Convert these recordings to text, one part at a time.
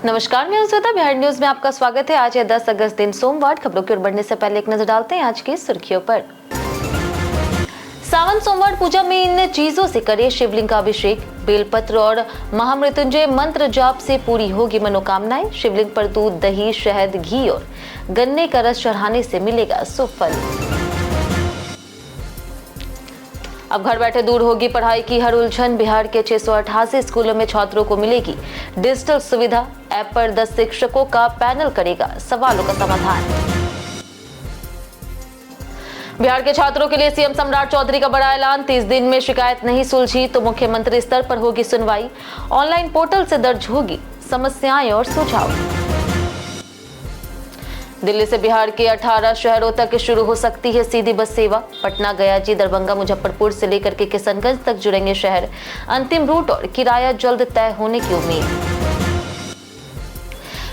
नमस्कार, मैं श्वेता। बिहार न्यूज में आपका स्वागत है। आज है 10 अगस्त दिन सोमवार। खबरों की ओर बढ़ने से पहले एक नजर डालते हैं आज की सुर्खियों पर। सावन सोमवार पूजा में इन चीजों से करे शिवलिंग का अभिषेक। बेलपत्र और महामृत्युंजय मंत्र जाप से पूरी होगी मनोकामनाएं। शिवलिंग पर दूध, दही, शहद, घी और गन्ने का रस चढ़ाने से मिलेगा शुभ फल। अब घर बैठे दूर होगी पढ़ाई की हर उलझन। बिहार के 688 स्कूलों में छात्रों को मिलेगी डिजिटल सुविधा। ऐप पर 10 शिक्षकों का पैनल करेगा सवालों का समाधान। बिहार के छात्रों के लिए सीएम सम्राट चौधरी का बड़ा ऐलान। 30 दिन में शिकायत नहीं सुलझी तो मुख्यमंत्री स्तर पर होगी सुनवाई। ऑनलाइन पोर्टल से दर्ज होगी समस्याएं और सुझाव। दिल्ली से बिहार के 18 शहरों तक शुरू हो सकती है सीधी बस सेवा। पटना, गयाजी, दरभंगा, मुजफ्फरपुर से लेकर के किशनगंज तक जुड़ेंगे शहर। अंतिम रूट और किराया जल्द तय होने की उम्मीद।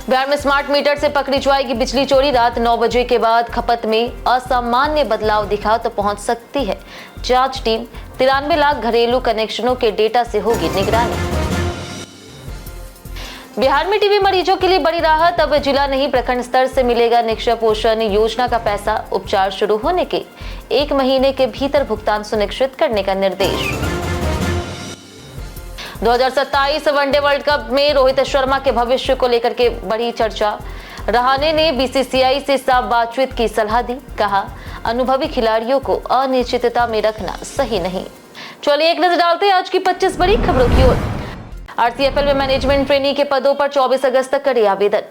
बिहार में स्मार्ट मीटर से पकड़ी जाएगी बिजली चोरी। रात 9 बजे के बाद खपत में असामान्य बदलाव दिखा तो पहुंच सकती है जांच टीम। 93 लाख घरेलू कनेक्शनों के डेटा से होगी निगरानी। बिहार में टीबी मरीजों के लिए बड़ी राहत। अब जिला नहीं प्रखंड स्तर से मिलेगा निक्षय पोषण योजना का पैसा। उपचार शुरू होने के 1 महीने के भीतर भुगतान सुनिश्चित करने का निर्देश। 2027 वनडे वर्ल्ड कप में रोहित शर्मा के भविष्य को लेकर के बड़ी चर्चा। रहाणे ने बीसीसीआई से साफ बातचीत की सलाह दी। कहा, अनुभवी खिलाड़ियों को अनिश्चितता में रखना सही नहीं। चलिए एक नजर डालते हैं आज की 25 बड़ी खबरों की ओर। आरसीएफएल में मैनेजमेंट ट्रेनी के पदों पर 24 अगस्त तक करे आवेदन।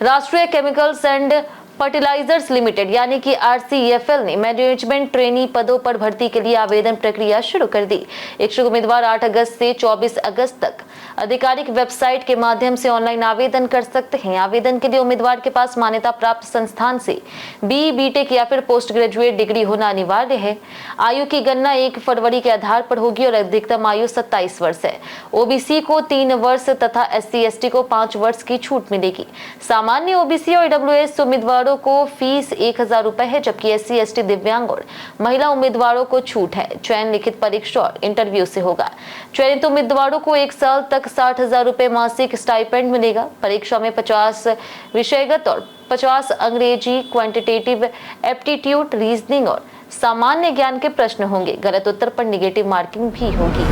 राष्ट्रीय केमिकल्स एंड फर्टिलाइजर्स लिमिटेड यानी कि आरसीएफएल ने मैनेजमेंट ट्रेनी पदों पर भर्ती के लिए आवेदन प्रक्रिया शुरू कर दी। इच्छुक उम्मीदवार 8 अगस्त से 24 अगस्त तक आधिकारिक वेबसाइट के माध्यम से ऑनलाइन आवेदन कर सकते हैं। आवेदन के लिए उम्मीदवार के पास मान्यता प्राप्त संस्थान से BE, BTech या फिर पोस्ट ग्रेजुएट डिग्री होना अनिवार्य है। आयु की गणना 1 फरवरी के आधार पर होगी और अधिकतम आयु 27 वर्ष है। ओबीसी को 3 वर्ष तथा SC/ST को 5 वर्ष की छूट मिलेगी। सामान्य ओबीसी और EWS उम्मीदवार को फीस 1000 रुपए है, जबकि SC/ST, दिव्यांग और महिला उम्मीदवारों को छूट है। चयन लिखित परीक्षा और इंटरव्यू से होगा। चयनित उम्मीदवारों को 1 साल तक 60,000 रुपए मासिक स्टाइपेंड मिलेगा। परीक्षा में 50 विषयगत और 50 अंग्रेजी, क्वांटिटेटिव एप्टीट्यूड, रीजनिंग और सामान्य ज्ञान के प्रश्न होंगे। गलत उत्तर पर निगेटिव मार्किंग भी होगी।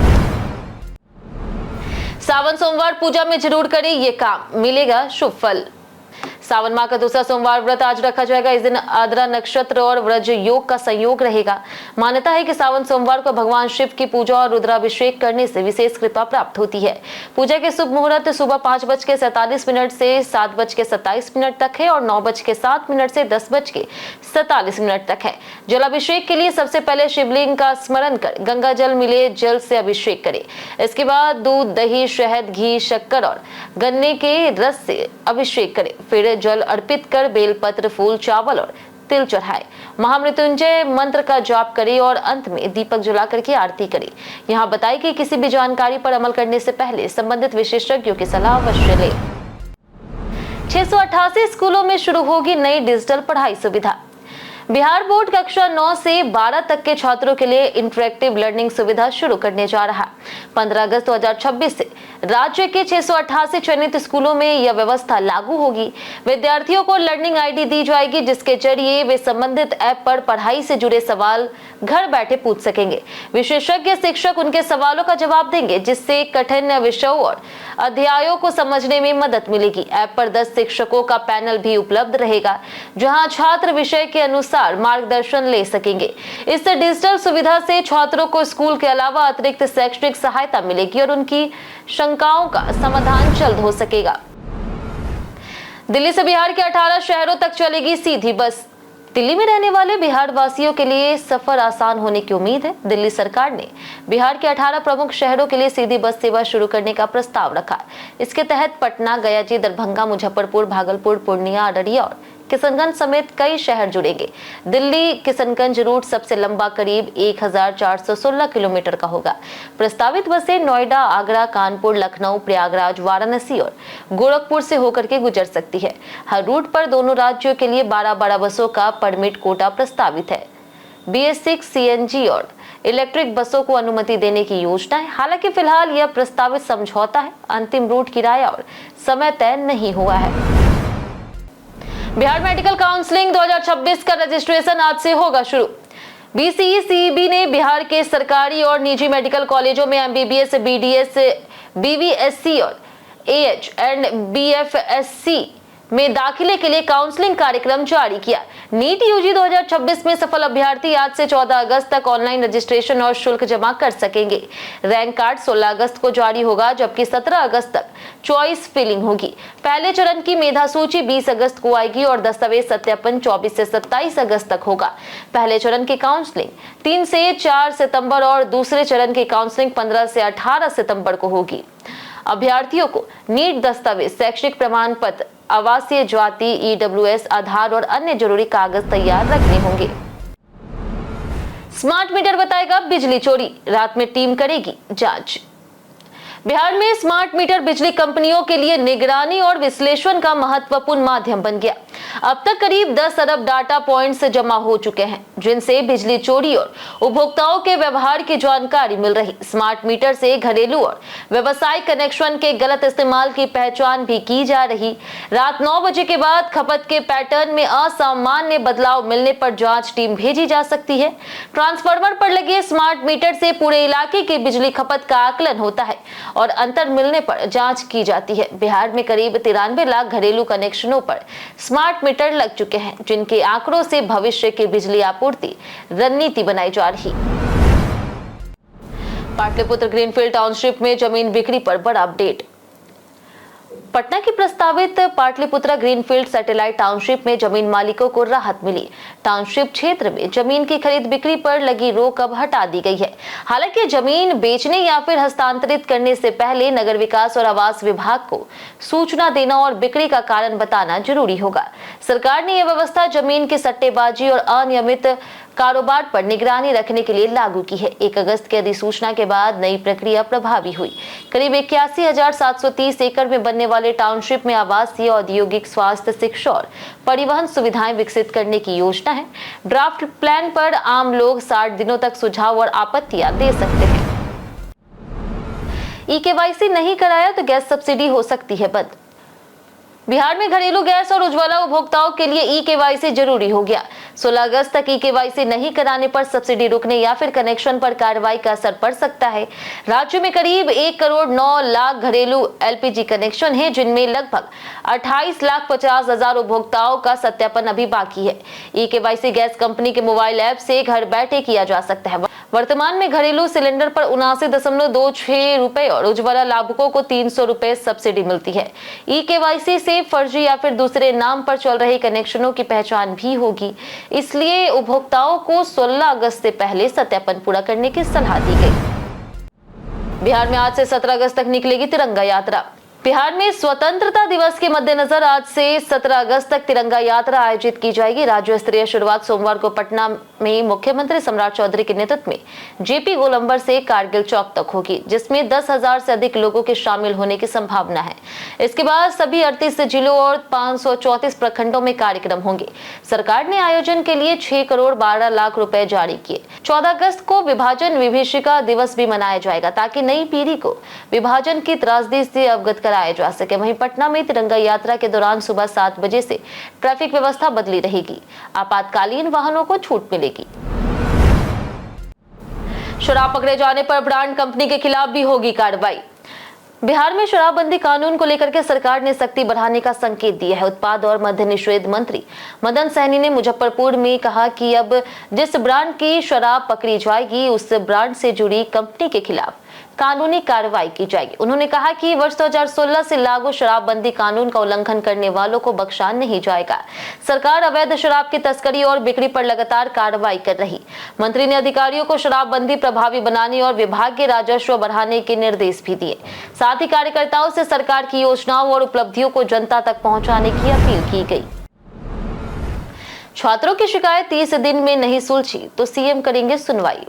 सावन सोमवार पूजा में जरूर करें ये काम, मिलेगा शुभ फल। सावन माह का दूसरा सोमवार व्रत आज रखा जाएगा। इस दिन आद्रा नक्षत्र और व्रज योग का संयोग रहेगा। मान्यता है कि सावन सोमवार को भगवान शिव की पूजा और रुद्राभिषेक करने से विशेष कृपा प्राप्त होती है। पूजा के शुभ मुहूर्त सुबह 5:47 से 7:27 तक है और 9:07 से 10:47 तक है। जलाभिषेक के लिए सबसे पहले शिवलिंग का स्मरण कर गंगा जल मिले जल से अभिषेक करें। इसके बाद दूध, दही, शहद, घी, शक्कर और गन्ने के रस से अभिषेक करें। फिर जल अर्पित कर बेलपत्र, फूल, चावल और तिल चढ़ाए। महामृत्युंजय मंत्र का जाप करें और अंत में दीपक जला करके आरती करें। यहाँ बताई कि किसी भी जानकारी पर अमल करने से पहले संबंधित विशेषज्ञों की सलाह अवश्य लें। 688 स्कूलों में शुरू होगी नई डिजिटल पढ़ाई सुविधा। बिहार बोर्ड कक्षा 9 से 12 तक के छात्रों के लिए इंटरेक्टिव लर्निंग सुविधा शुरू करने जा रहा। 15 अगस्त 2026 से राज्य के 688 चयनित स्कूलों में यह व्यवस्था लागू होगी। विद्यार्थियों को लर्निंग आईडी दी जाएगी, जिसके जरिए वे संबंधित ऐप पर पढ़ाई से जुड़े सवाल घर बैठे पूछ सकेंगे। विशेषज्ञ शिक्षक उनके सवालों का जवाब देंगे, जिससे कठिन विषयों और अध्यायों को समझने में मदद मिलेगी। ऐप पर 10 शिक्षकों का पैनल भी उपलब्ध रहेगा, जहां छात्र विषय के अनुसार मार्गदर्शन ले सकेंगे। इस डिजिटल सुविधा से छात्रों को स्कूल के अलावा अतिरिक्त शैक्षणिक सहायता मिलेगी और उनकी शंकाओं का समाधान जल्द हो सकेगा। दिल्ली से बिहार के 18 शहरों तक चलेगी सीधी बस। दिल्ली में रहने वाले बिहार वासियों के लिए सफर आसान होने की उम्मीद है। दिल्ली सरकार ने बिहार के 18 प्रमुख शहरों के लिए सीधी बस सेवा शुरू करने का प्रस्ताव रखा। इसके तहत पटना, गयाजी, दरभंगा, मुजफ्फरपुर, भागलपुर, पूर्णिया, अररिया और किशनगंज समेत कई शहर जुड़ेंगे। दिल्ली किशनगंज रूट सबसे लंबा करीब 1416 किलोमीटर का होगा। प्रस्तावित बसें नोएडा, आगरा, कानपुर, लखनऊ, प्रयागराज, वाराणसी और गोरखपुर से होकर के गुजर सकती है। हर रूट पर दोनों राज्यों के लिए 12-12 बसों का परमिट कोटा प्रस्तावित है। BS6 CNG और इलेक्ट्रिक बसों को अनुमति देने की योजना है। हालांकि फिलहाल यह प्रस्तावित समझौता है, अंतिम रूट किराया और समय तय नहीं हुआ है। बिहार मेडिकल काउंसलिंग 2026 का रजिस्ट्रेशन आज से होगा शुरू। BCECEB ने बिहार के सरकारी और निजी मेडिकल कॉलेजों में MBBS, BDS, BVSC और AH एंड BFSC में दाखिले के लिए काउंसलिंग कार्यक्रम जारी किया। नीट यूजी 2026 में सफल अभ्यर्थी आज से 14 अगस्त तक ऑनलाइन रजिस्ट्रेशन और शुल्क जमा कर सकेंगे। रैंक कार्ड 16 अगस्त को जारी होगा, जबकि 17 अगस्त तक चॉइस फिलिंग होगी। पहले चरण की मेधा सूची 20 अगस्त को आएगी और दस्तावेज सत्यापन 24 से 27 अगस्त तक होगा। पहले चरण की काउंसलिंग 3 से 4 सितंबर और दूसरे चरण की काउंसलिंग 15 से 18 सितंबर को होगी। अभ्यर्थियों को नीट दस्तावेज, शैक्षिक प्रमाण पत्र, आवासीय जाति, EWS, आधार और अन्य जरूरी कागज तैयार रखने होंगे। स्मार्ट मीटर बताएगा बिजली चोरी, रात में टीम करेगी जांच। बिहार में स्मार्ट मीटर बिजली कंपनियों के लिए निगरानी और विश्लेषण का महत्वपूर्ण माध्यम बन गया। अब तक करीब 10 अरब डाटा पॉइंट्स जमा हो चुके हैं, जिनसे बिजली चोरी और उपभोक्ताओं के व्यवहार की जानकारी मिल रही। स्मार्ट मीटर से घरेलू और व्यवसायिक कनेक्शन के गलत इस्तेमाल की पहचान भी की जा रही। रात 9 बजे के बाद खपत के पैटर्न में असामान्य बदलाव मिलने पर जांच टीम भेजी जा सकती है। ट्रांसफार्मर पर लगे स्मार्ट मीटर से पूरे इलाके की बिजली खपत का आकलन होता है और अंतर मिलने पर जांच की जाती है। बिहार में करीब 93 लाख घरेलू कनेक्शनों पर स्मार्ट मीटर लग चुके हैं, जिनके आंकड़ों से भविष्य की बिजली आपूर्ति रणनीति बनाई जा रही। पाटलिपुत्र ग्रीनफील्ड टाउनशिप में जमीन बिक्री पर बड़ा अपडेट। पटना की प्रस्तावित पाटलिपुत्रा ग्रीनफील्ड सैटेलाइट टाउनशिप में जमीन मालिकों को राहत मिली। टाउनशिप क्षेत्र में जमीन की खरीद बिक्री पर लगी रोक अब हटा दी गई है। हालांकि जमीन बेचने या फिर हस्तांतरित करने से पहले नगर विकास और आवास विभाग को सूचना देना और बिक्री का कारण बताना जरूरी होगा। सरकार ने यह व्यवस्था जमीन की सट्टेबाजी और अनियमित कारोबार पर निगरानी रखने के लिए लागू की है। 1 अगस्त की अधिसूचना के बाद नई प्रक्रिया प्रभावी हुई। करीब 81,730 एकड़ में बनने वाले टाउनशिप में आवासीय, औद्योगिक, स्वास्थ्य, शिक्षा और परिवहन सुविधाएं विकसित करने की योजना है। ड्राफ्ट प्लान पर आम लोग 60 दिनों तक सुझाव और आपत्तियां दे सकते हैं। EKYC नहीं कराया तो गैस सब्सिडी हो सकती है बंद। बिहार में घरेलू गैस और उज्ज्वला उपभोक्ताओं के लिए EKYC जरूरी हो गया। 16 अगस्त तक EKYC नहीं कराने पर सब्सिडी रुकने या फिर कनेक्शन पर कार्रवाई का असर पड़ सकता है। राज्य में करीब 1 करोड़ 9 लाख घरेलू LPG कनेक्शन है, जिनमें लगभग 28,50,000 उपभोक्ताओं का सत्यापन अभी बाकी है। EKYC गैस कंपनी के मोबाइल ऐप से घर बैठे किया जा सकता है। वर्तमान में घरेलू सिलेंडर पर 79.26 रुपए और उज्ज्वला लाभुकों को 300 रुपए सब्सिडी मिलती है। EKYC से फर्जी या फिर दूसरे नाम पर चल रहे कनेक्शनों की पहचान भी होगी, इसलिए उपभोक्ताओं को 16 अगस्त से पहले सत्यापन पूरा करने की सलाह दी गई। बिहार में आज से 17 अगस्त तक निकलेगी तिरंगा यात्रा। बिहार में स्वतंत्रता दिवस के मद्देनजर आज से 17 अगस्त तक तिरंगा यात्रा आयोजित की जाएगी। राज्य स्तरीय शुरुआत सोमवार को पटना में मुख्यमंत्री सम्राट चौधरी के नेतृत्व में JP गोलंबर से कारगिल चौक तक होगी, जिसमें 10,000 से अधिक लोगों के शामिल होने की संभावना है। इसके बाद सभी 38 जिलों और 534 प्रखंडों में कार्यक्रम होंगे। सरकार ने आयोजन के लिए 6 करोड़ 12 लाख रुपए जारी किए। 14 अगस्त को विभाजन विभीषिका दिवस भी मनाया जाएगा, ताकि नई पीढ़ी को विभाजन की त्रासदी से अवगत कराया जा सके। वहीं पटना में तिरंगा यात्रा के दौरान सुबह 7 बजे से ट्रैफिक व्यवस्था बदली रहेगी। आपातकालीन वाहनों को छूट मिलेगी। शराब पकड़े जाने पर ब्रांड कंपनी के खिलाफ भी होगी कार्रवाई। बिहार में शराबबंदी कानून को लेकर के सरकार ने सख्ती बढ़ाने का संकेत दिया है। उत्पाद और मद्य निषेध मंत्री मदन सहनी ने मुजफ्फरपुर में कहा कि अब जिस ब्रांड की शराब पकड़ी जाएगी, उस ब्रांड से जुड़ी कंपनी के खिलाफ कानूनी कार्रवाई की जाएगी। उन्होंने कहा कि वर्ष 2016 से लागू शराबबंदी कानून का उल्लंघन करने वालों को बख्शा नहीं जाएगा। सरकार अवैध शराब की तस्करी और बिक्री पर लगातार कार्रवाई कर रही। मंत्री ने अधिकारियों को शराबबंदी प्रभावी बनाने और विभागीय राजस्व बढ़ाने के निर्देश भी दिए। साथ ही कार्यकर्ताओं से सरकार की योजनाओं और उपलब्धियों को जनता तक पहुंचाने की अपील की गई। छात्रों की शिकायत 30 दिन में नहीं सुलझी तो CM करेंगे सुनवाई।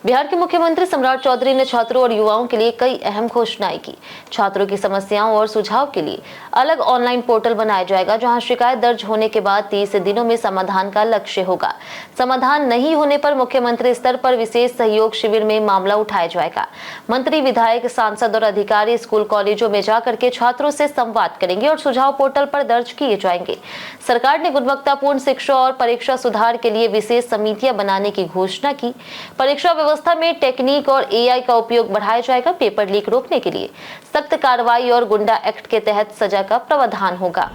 बिहार के मुख्यमंत्री सम्राट चौधरी ने छात्रों और युवाओं के लिए कई अहम घोषणाएं की। छात्रों की समस्याओं और सुझाव के लिए अलग ऑनलाइन पोर्टल बनाया जाएगा, जहां शिकायत दर्ज होने के बाद 30 दिनों में समाधान का लक्ष्य होगा। समाधान नहीं होने पर मुख्यमंत्री स्तर पर विशेष सहयोग शिविर में मामला उठाया जाएगा। मंत्री, विधायक, सांसद और अधिकारी स्कूल कॉलेजों में जाकर के छात्रों से संवाद करेंगे और सुझाव पोर्टल पर दर्ज किए जाएंगे। सरकार ने गुणवत्तापूर्ण शिक्षा और परीक्षा सुधार के लिए विशेष समितियां बनाने की घोषणा की। परीक्षा व्यवस्था में टेक्निक और एआई का उपयोग बढ़ाया जाएगा। पेपर लीक रोकने के लिए सख्त कार्रवाई और गुंडा एक्ट के तहत सजा का प्रावधान होगा।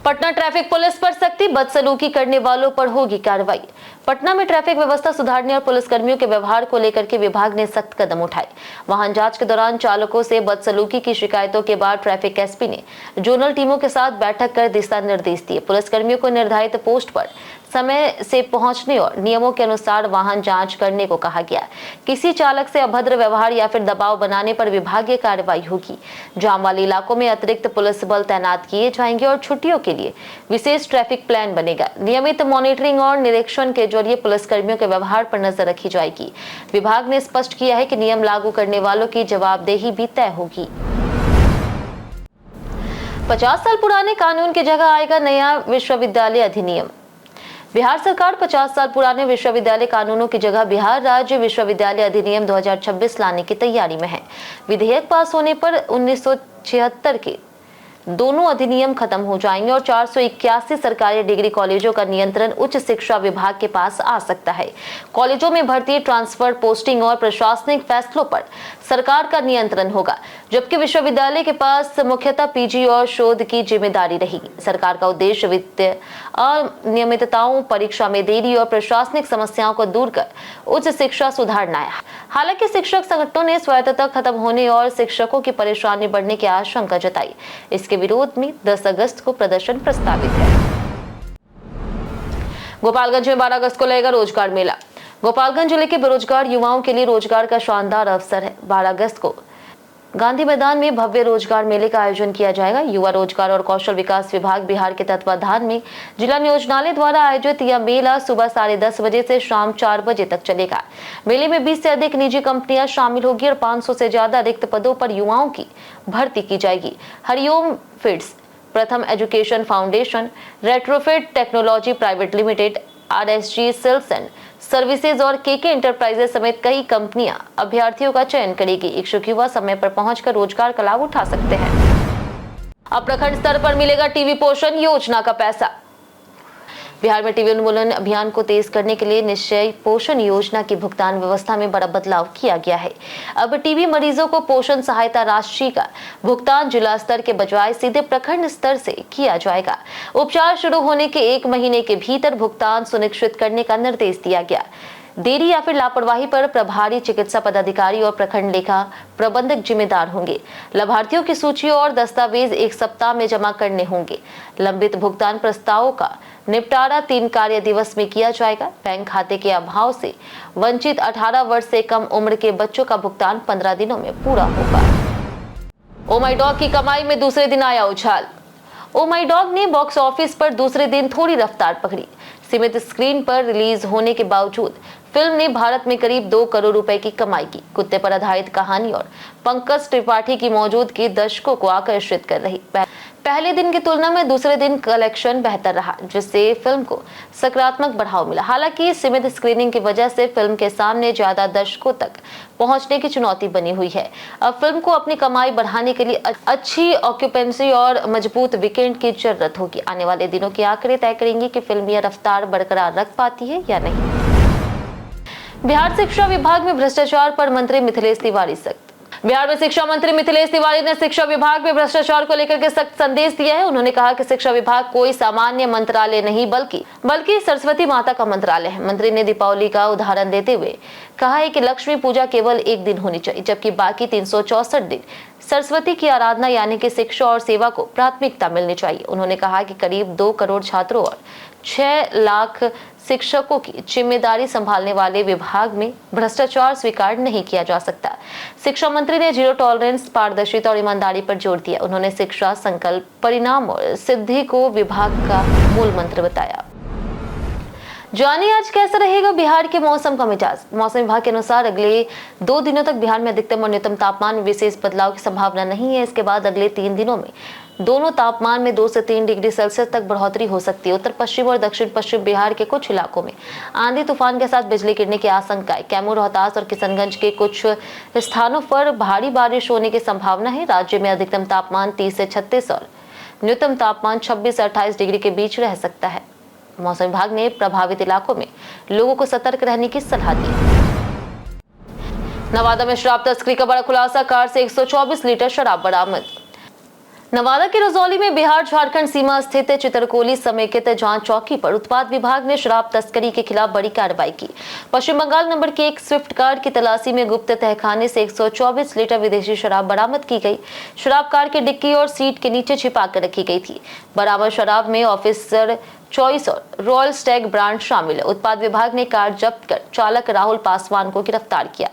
पटना ट्रैफिक पुलिस पर सख्ती, बदसलूकी करने वालों पर होगी कार्रवाई। पटना में ट्रैफिक व्यवस्था सुधारने और पुलिसकर्मियों के व्यवहार को लेकर के विभाग ने सख्त कदम उठाए। वाहन जांच के दौरान चालकों से बदसलूकी की शिकायतों के बाद ट्रैफिक एसपी ने जोनल टीमों के साथ बैठक कर दिशा निर्देश दिए। पुलिसकर्मियों को निर्धारित पोस्ट पर समय से पहुंचने और नियमों के अनुसार वाहन जांच करने को कहा गया। किसी चालक से अभद्र व्यवहार या फिर दबाव बनाने पर विभागीय कार्रवाई होगी। जाम वाले इलाकों में अतिरिक्त पुलिस बल तैनात किए जाएंगे और छुट्टियों के लिए विशेष ट्रैफिक प्लान बनेगा। नियमित मॉनिटरिंग और निरीक्षण के जरिए पुलिसकर्मियों के व्यवहार पर नजर रखी जाएगी। विभाग ने स्पष्ट किया है कि नियम लागू करने वालों की जवाबदेही भी तय होगी। 50 साल पुराने कानून की जगह आएगा नया विश्वविद्यालय अधिनियम। बिहार सरकार 50 साल पुराने विश्वविद्यालय कानूनों की जगह बिहार राज्य विश्वविद्यालय अधिनियम 2026 लाने की तैयारी में है। विधेयक पास होने पर 1976 के दोनों अधिनियम खत्म हो जाएंगे और 481 सरकारी डिग्री कॉलेजों का नियंत्रण उच्च शिक्षा विभाग के पास आ सकता है। कॉलेजों में भर्ती, ट्रांसफर, पोस्टिंग और प्रशासनिक फैसलों पर सरकार का नियंत्रण होगा, जबकि विश्वविद्यालय के पास मुख्यतः पीजी और शोध की जिम्मेदारी रहेगी। सरकार का उद्देश्य वित्तीय अनियमितताओं, परीक्षा में देरी और प्रशासनिक समस्याओं को दूर कर उच्च शिक्षा सुधारना है। हालांकि शिक्षक संगठनों ने स्वायत्तता खत्म होने और शिक्षकों की परेशानी बढ़ने की आशंका जताई। इसके विरोध में 10 अगस्त को प्रदर्शन प्रस्तावित है। गोपालगंज में 12 अगस्त को लगेगा रोजगार मेला। गोपालगंज जिले के बेरोजगार युवाओं के लिए रोजगार का शानदार अवसर है। 12 अगस्त को गांधी मैदान में भव्य रोजगार मेले का आयोजन किया जाएगा। युवा रोजगार और कौशल विकास विभाग बिहार के तत्वाधान में जिला नियोजनालय द्वारा आयोजित यह मेला सुबह 10:30 बजे से शाम 4 बजे तक चलेगा। मेले में 20 से अधिक निजी कंपनियां शामिल होगी और 500 से ज्यादा रिक्त पदों पर युवाओं की भर्ती की जाएगी। Hariom Feeds, Pratham Education Foundation, Retrofit Technology Private Limited, RSG Sales and Services और केके इंटरप्राइजेज समेत कई कंपनियां अभ्यर्थियों का चयन करेगी। इच्छुक युवा समय पर पहुंचकर रोजगार का लाभ उठा सकते हैं। अब प्रखंड स्तर पर मिलेगा टीबी पोषण योजना का पैसा। बिहार में टीबी उन्मूलन अभियान को तेज करने के लिए निश्चय पोषण योजना की भुगतान व्यवस्था में बड़ा बदलाव किया गया है। अब टीबी मरीजों को पोषण सहायता राशि का भुगतान जिला स्तर के बजाय सीधे प्रखंड स्तर से किया जाएगा। उपचार शुरू होने के 1 महीने के भीतर भुगतान सुनिश्चित करने का निर्देश दिया गया। देरी या फिर लापरवाही पर प्रभारी चिकित्सा पदाधिकारी और प्रखंड लेखा प्रबंधक जिम्मेदार होंगे। लाभार्थियों की सूची और दस्तावेज 1 सप्ताह में जमा करने होंगे। लंबित भुगतान प्रस्तावों का निपटारा 3 कार्य दिवस में किया जाएगा। बैंक खाते के अभाव से वंचित 18 वर्ष से कम उम्र के बच्चों का भुगतान 15 दिनों में पूरा होगा। ओ माई डॉग की कमाई में दूसरे दिन आया उछाल। ओ माई डॉग ने बॉक्स ऑफिस पर दूसरे दिन थोड़ी रफ्तार पकड़ी। सीमित स्क्रीन पर रिलीज होने के बावजूद फिल्म ने भारत में करीब 2 करोड़ रुपए की कमाई की। कुत्ते पर आधारित कहानी और पंकज त्रिपाठी की मौजूदगी दर्शकों को आकर्षित कर रही। पहले दिन की तुलना में दूसरे दिन कलेक्शन बेहतर रहा, जिससे फिल्म को सकारात्मक बढ़ाव मिला। हालांकि सीमित स्क्रीनिंग की वजह से फिल्म के सामने ज्यादा दर्शकों तक पहुंचने की चुनौती बनी हुई है। अब फिल्म को अपनी कमाई बढ़ाने के लिए अच्छी ऑक्यूपेंसी और मजबूत वीकेंड की जरूरत होगी। आने वाले दिनों के आंकड़े तय करेंगे कि फिल्म यह रफ्तार बरकरार रख पाती है या नहीं। बिहार शिक्षा विभाग में भ्रष्टाचार पर मंत्री मिथिलेश तिवारी सख्त। बिहार में शिक्षा मंत्री मिथिलेश तिवारी ने शिक्षा विभाग में भ्रष्टाचार को लेकर के सख्त संदेश दिया है। उन्होंने कहा कि शिक्षा विभाग कोई सामान्य मंत्रालय नहीं बल्कि सरस्वती माता का मंत्रालय है। मंत्री ने दीपावली का उदाहरण देते हुए कहा है कि लक्ष्मी पूजा केवल 1 दिन होनी चाहिए, जबकि बाकी 364 दिन सरस्वती की आराधना यानी कि शिक्षा और सेवा को प्राथमिकता मिलनी चाहिए। उन्होंने कहा कि करीब 2 करोड़ छात्रों और 6 लाख शिक्षकों की जिम्मेदारी संभालने वाले विभाग में भ्रष्टाचार स्वीकार नहीं किया जा सकता। शिक्षा मंत्री ने जीरो टॉलरेंस, पारदर्शिता और ईमानदारी पर जोर दिया। उन्होंने शिक्षा, संकल्प, परिणाम और सिद्धि को विभाग का मूल मंत्र बताया। जानिए आज कैसा रहेगा बिहार के मौसम का मिजाज। मौसम विभाग के अनुसार अगले 2 दिनों तक बिहार में अधिकतम और न्यूनतम तापमान में विशेष बदलाव की संभावना नहीं है। इसके बाद अगले 3 दिनों में दोनों तापमान में 2 से 3 डिग्री सेल्सियस तक बढ़ोतरी हो सकती है। उत्तर पश्चिम और दक्षिण पश्चिम बिहार के कुछ इलाकों में आंधी तूफान के साथ बिजली गिरने की आशंका है। कैमूर, रोहतास और किशनगंज के कुछ स्थानों पर भारी बारिश होने की संभावना है। राज्य में अधिकतम तापमान 30 से 36 और न्यूनतम तापमान 26 से 28 डिग्री के बीच रह सकता है। मौसम विभाग ने प्रभावित इलाकों में लोगों को सतर्क रहने की सलाह दी। नवादा में शराब तस्करी का बड़ा खुलासा, कार से 124 लीटर शराब बरामद। नवादा के रजौली में बिहार झारखंड सीमा स्थित चितरकोली समेकित जांच चौकी पर उत्पाद विभाग ने शराब तस्करी के खिलाफ बड़ी कार्रवाई की। पश्चिम बंगाल नंबर की एक स्विफ्ट कार की तलाशी में गुप्त तहखाने से 124 लीटर विदेशी शराब बरामद की गई। शराब कार की डिक्की और सीट के नीचे छिपा कर रखी गई थी। बरामद शराब में ऑफिसर चॉइस और रॉयल स्टैग ब्रांड शामिल है। उत्पाद विभाग ने कार जब्त कर चालक राहुल पासवान को गिरफ्तार किया।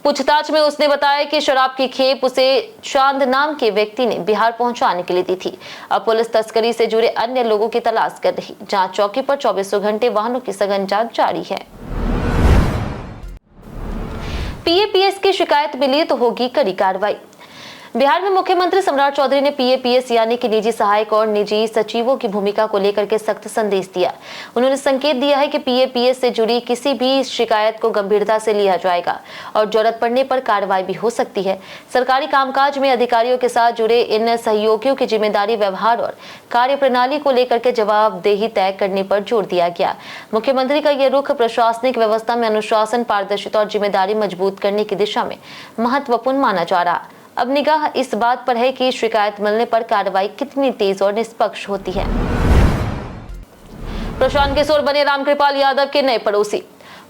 पूछताछ में उसने बताया कि शराब की खेप उसे चांद नाम के व्यक्ति ने बिहार पहुंचाने के लिए दी थी। अब पुलिस तस्करी से जुड़े अन्य लोगों की तलाश कर रही। जांच चौकी पर 24 घंटे वाहनों की सघन जांच जारी है। पीएपीएस की शिकायत मिली तो होगी कड़ी कार्रवाई। बिहार में मुख्यमंत्री सम्राट चौधरी ने पीएपीएस यानी कि निजी सहायक और निजी सचिवों की भूमिका को लेकर के सख्त संदेश दिया। उन्होंने संकेत दिया है कि पीएपीएस से जुड़ी किसी भी शिकायत को गंभीरता से लिया जाएगा और जरूरत पड़ने पर कार्रवाई भी हो सकती है। सरकारी कामकाज में अधिकारियों के साथ जुड़े इन सहयोगियों की जिम्मेदारी, व्यवहार और कार्यप्रणाली को लेकर के जवाबदेही तय करने पर जोर दिया गया। मुख्यमंत्री का यह रुख प्रशासनिक व्यवस्था में अनुशासन, पारदर्शिता और जिम्मेदारी मजबूत करने की दिशा में महत्वपूर्ण माना जा रहा। अब निगाह इस बात पर है कि शिकायत मिलने पर कार्रवाई कितनी तेज और निष्पक्ष होती है। प्रशांत किशोर बने रामकृपाल यादव के नए पड़ोसी।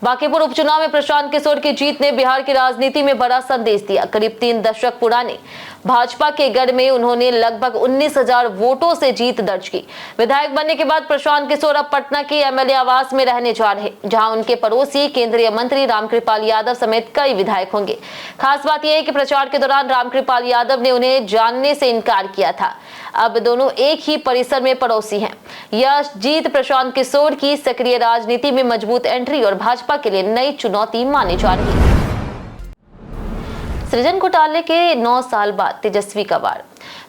बांकीपुर उपचुनाव में प्रशांत किशोर की जीत ने बिहार की राजनीति में बड़ा संदेश दिया। करीब 3 दशक पुराने भाजपा के गढ़ में उन्होंने लगभग 19,000 वोटों से जीत दर्ज की। विधायक बनने के बाद प्रशांत किशोर अब पटना के एमएलए आवास में रहने जा रहे, जहां उनके पड़ोसी केंद्रीय मंत्री रामकृपाल यादव समेत कई विधायक होंगे। खास बात यह है कि प्रचार के दौरान रामकृपाल यादव ने उन्हें जानने से इनकार किया था। अब दोनों एक ही परिसर में पड़ोसी हैं। यह जीत प्रशांत किशोर की सक्रिय राजनीति में मजबूत एंट्री और भाजपा के लिए नई चुनौती मानी जा रही है। सृजन घोटाले के 9 साल बाद तेजस्वी का वार।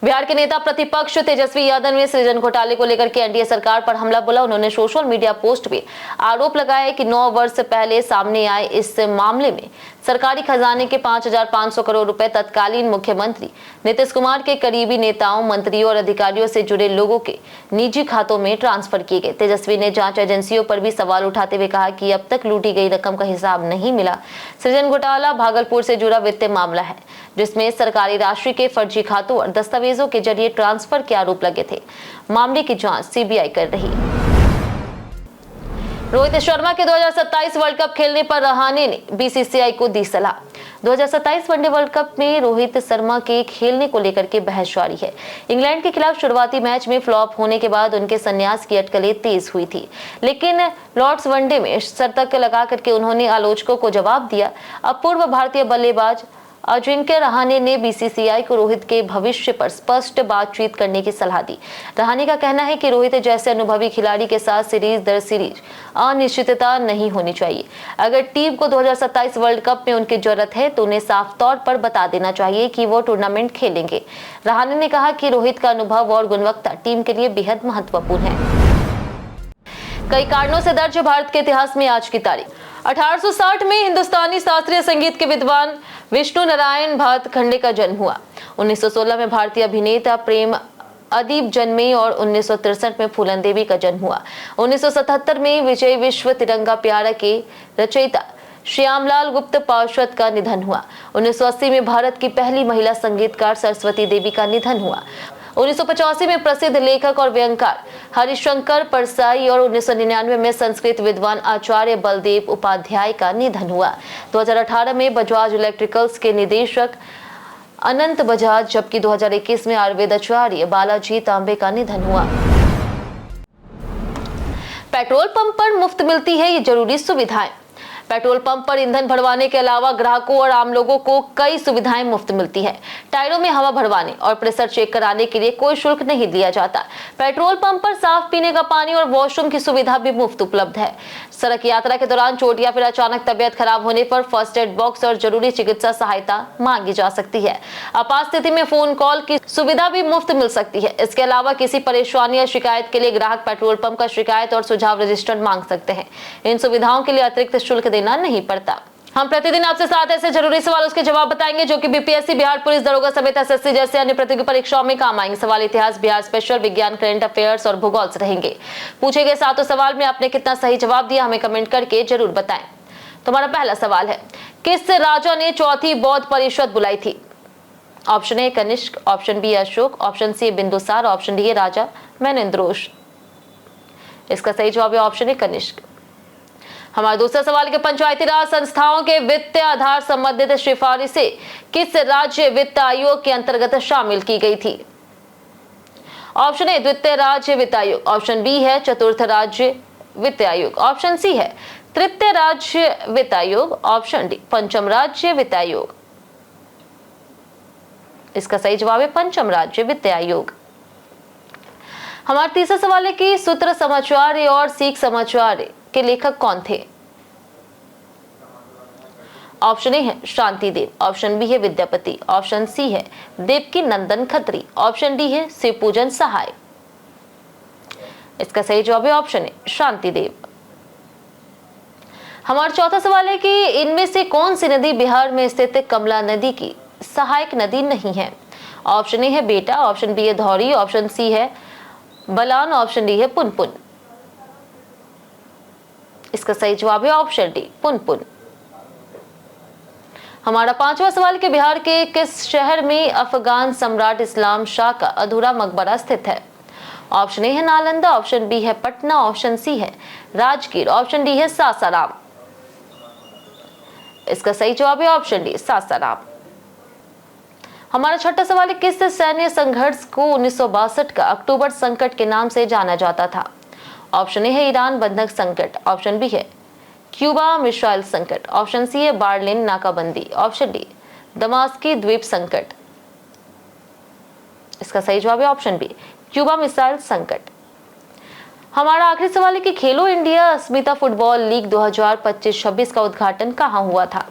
बिहार के नेता प्रतिपक्ष तेजस्वी यादव ने सृजन घोटाले को लेकर के एनडीए सरकार पर हमला बोला। उन्होंने सोशल मीडिया पोस्ट में आरोप लगाया कि 9 वर्ष पहले सामने आए इस मामले में सरकारी खजाने के 5,500 करोड़ रुपए तत्कालीन मुख्यमंत्री नीतीश कुमार के करीबी नेताओं, मंत्रियों और अधिकारियों से जुड़े लोगों के निजी खातों में ट्रांसफर किए गए। तेजस्वी ने जांच एजेंसियों पर भी सवाल उठाते हुए कहा कि अब तक लूटी गई रकम का हिसाब नहीं मिला। सृजन घोटाला भागलपुर से जुड़ा वित्तीय मामला है, जिसमें सरकारी राशि के फर्जी खातों और दस्तावेजों के जरिए ट्रांसफर के आरोप लगे थे। मामले की जांच सीबीआई कर रही है। रोहित शर्मा के 2027 वर्ल्ड कप खेलने पर रहाणे ने बीसीसीआई को दी सलाह। 2027 वनडे वर्ल्ड कप में रोहित शर्मा के खेलने को लेकर के बहस जारी है। इंग्लैंड के खिलाफ शुरुआती मैच में फ्लॉप होने के बाद उनके संन्यास की अटकलें तेज हुई थी, लेकिन लॉर्ड्स वनडे में शतक लगा करके उन्होंने आलोचकों को जवाब दिया। अब पूर्व भारतीय बल्लेबाज अजिंक्य रहाणे ने बीसीसीआई को रोहित के भविष्य पर स्पष्ट बातचीत करने की सलाह दी। रहाणे का कहना है कि रोहित जैसे अनुभवी खिलाड़ी के साथ सीरीज दर सीरीज अनिश्चितता नहीं होनी चाहिए। अगर टीम को 2027 वर्ल्ड कप में उनकी जरूरत है तो उन्हें साफ तौर पर बता देना चाहिए कि वो टूर्नामेंट खेलेंगे। रहाणे ने कहा कि रोहित का अनुभव और गुणवत्ता टीम के लिए बेहद महत्वपूर्ण है। कई कारणों से दर्ज भारत के इतिहास में आज की तारीख 1860 में हिंदुस्तानी शास्त्रीय संगीत के विद्वान विष्णु नारायण भातखंडे का जन्म हुआ। 1916 में भारतीय अभिनेता प्रेम अदीप जन्मे और 1963 में फूलन देवी का जन्म हुआ। 1977 में विजय विश्व तिरंगा प्यारा के रचयिता श्यामलाल गुप्त पार्षद का निधन हुआ। 1980 में भारत की पहली महिला संगीतकार सरस्वती देवी का निधन हुआ। 1985 में प्रसिद्ध लेखक और व्यंगकार हरिशंकर परसाई और 1999 में संस्कृत विद्वान आचार्य बलदेव उपाध्याय का निधन हुआ। 2018 में बजाज इलेक्ट्रिकल्स के निदेशक अनंत बजाज, जबकि 2021 में आयुर्वेद आचार्य बालाजी तांबे का निधन हुआ। पेट्रोल पंप पर मुफ्त मिलती है ये जरूरी सुविधाएं। पेट्रोल पंप पर ईंधन भरवाने के अलावा ग्राहकों और आम लोगों को कई सुविधाएं मुफ्त मिलती है। टायरों में हवा भरवाने और प्रेशर चेक कराने के लिए कोई शुल्क नहीं लिया जाता। पेट्रोल पंप पर साफ पीने का पानी और वॉशरूम की सुविधा भी मुफ्त उपलब्ध है। सड़क यात्रा के दौरान चोट या फिर अचानक तबियत खराब होने पर फर्स्ट एड बॉक्स और जरूरी चिकित्सा सहायता मांगी जा सकती है। आपात स्थिति में फोन कॉल की सुविधा भी मुफ्त मिल सकती है। इसके अलावा किसी परेशानी या शिकायत के लिए ग्राहक पेट्रोल पंप का शिकायत और सुझाव रजिस्टर मांग सकते हैं। इन सुविधाओं के लिए अतिरिक्त शुल्क देना नहीं पड़ता। हम प्रतिदिन आपसे 7 ऐसे जरूरी सवालों के जवाब बताएंगे जो कि बीपीएससी, बिहार पुलिस दरोगा समेत एसएससी जैसे अन्य प्रतियोगी परीक्षाओं में काम आएंगे। सवाल इतिहास, बिहार स्पेशल, विज्ञान, करंट अफेयर्स और भूगोल से रहेंगे। पूछे गए 7 सवाल में आपने कितना सही जवाब दिया हमें कमेंट करके जरूर बताएं। तुम्हारा पहला सवाल है, किस राजा ने चौथी बौद्ध परिषद बुलाई थी? Option A Kanishka, option B Ashoka, option C Bindusara, option D राजा मैनेंद्रोश। इसका सही जवाब है ऑप्शन ए कनिष्क। हमारा दूसरा सवाल के पंचायती राज संस्थाओं के वित्तीय आधार संबंधित सिफारिशें किस राज्य वित्त आयोग के अंतर्गत शामिल की गई थी? ऑप्शन ए द्वितीय राज्य वित्त आयोग, ऑप्शन बी है चतुर्थ राज्य वित्त आयोग, ऑप्शन सी है तृतीय राज्य वित्त आयोग, ऑप्शन डी पंचम राज्य वित्त आयोग। इसका सही जवाब है पंचम राज्य वित्त आयोग। हमारा तीसरा सवाल है कि सूत्र समाचार और सिख समाचार के लेखक कौन थे? ऑप्शन ए है शांति देव, ऑप्शन बी है विद्यापति, ऑप्शन सी है देवकी नंदन खत्री, ऑप्शन डी है शिवपूजन सहाय। इसका सही जवाब है ऑप्शन ए शांति देव। हमारा चौथा सवाल है कि इनमें से कौन सी नदी बिहार में स्थित कमला नदी की सहायक नदी नहीं है? ऑप्शन ए है बेटा, ऑप्शन बी है धौरी, ऑप्शन सी है बलान, ऑप्शन डी है पुनपुन। इसका सही जवाब है ऑप्शन डी पुनपुन। हमारा पांचवा सवाल कि बिहार के किस शहर में अफगान सम्राट इस्लाम शाह का अधूरा मकबरा स्थित है? ऑप्शन ए है नालंदा, ऑप्शन बी है पटना, ऑप्शन सी है राजगीर, ऑप्शन डी है सासाराम। इसका सही जवाब है ऑप्शन डी सासाराम। हमारा छठा सवाल है किस सैन्य संघर्ष को 1962 का अक्टूबर संकट के नाम से जाना जाता था? ऑप्शन ए है ईरान बंधक संकट, ऑप्शन बी है क्यूबा मिसाइल संकट, ऑप्शन सी है बार्लिन नाकाबंदी, ऑप्शन डी दमास्की द्वीप संकट। इसका सही जवाब है ऑप्शन बी क्यूबा मिसाइल संकट। हमारा आखिरी सवाल है कि खेलो इंडिया अस्मिता फुटबॉल लीग 2025-26 का उद्घाटन कहां हुआ था?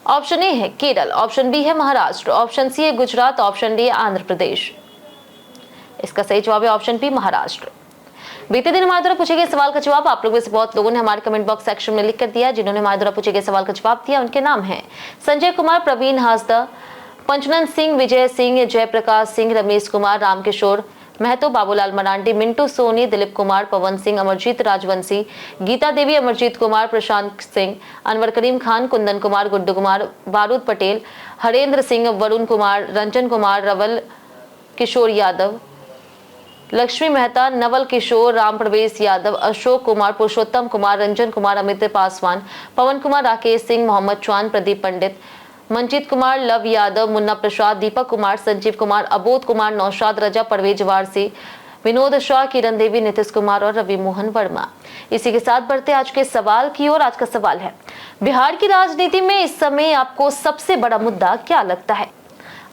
ऑप्शन ए है केरल, ऑप्शन बी है महाराष्ट्र, ऑप्शन सी है गुजरात, ऑप्शन डी है आंध्र प्रदेश। इसका सही जवाब है ऑप्शन बी महाराष्ट्र। बीते दिन हमारे द्वारा पूछे गए सवाल का जवाब आप लोगों में से बहुत लोगों ने हमारे कमेंट बॉक्स सेक्शन में लिख कर दिया। जिन्होंने हमारे द्वारा पूछे गए सवाल का जवाब दिया उनके नाम हैं संजय कुमार, प्रवीण हासदा, पंचनंद सिंह, विजय सिंह, जयप्रकाश सिंह, रमेश कुमार, रामकिशोर महतो, बाबूलाल मरांडी, मिंटू सोनी, दिलीप कुमार, पवन सिंह, अमरजीत राजवंशी, गीता देवी, अमरजीत कुमार, प्रशांत सिंह, अनवर करीम खान, कुंदन कुमार, गुड्डू कुमार, बारूद पटेल, हरेंद्र सिंह, वरुण कुमार, रंजन कुमार, रवल किशोर यादव, लक्ष्मी मेहता, नवल किशोर, राम प्रवेश यादव, अशोक कुमार, पुरुषोत्तम कुमार, रंजन कुमार, अमित पासवान, पवन कुमार, राकेश सिंह, मोहम्मद चौहान, प्रदीप पंडित, मंजीत कुमार, लव यादव, मुन्ना प्रसाद, दीपक कुमार, संजीव कुमार, अबोध कुमार, नौशाद रजा, परवेज वारसी, विनोद शाह, किरण देवी, नीतीश कुमार और रवि मोहन वर्मा। इसी के साथ बढ़ते आज के सवाल की ओर। आज का सवाल है बिहार की राजनीति में इस समय आपको सबसे बड़ा मुद्दा क्या लगता है?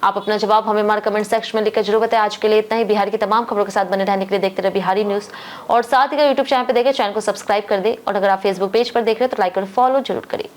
आप अपना जवाब हमें हमारे कमेंट सेक्शन में लिखकर जरूर बताएं। आज के लिए इतना ही। बिहार की तमाम खबरों के साथ बने रहने के लिए देखते रहे बिहारी न्यूज और साथ ही यूट्यूब चैनल पर देखें, चैनल को सब्सक्राइब कर दे और अगर आप फेसबुक पेज पर देख रहे हैं तो लाइक और फॉलो जरूर करें।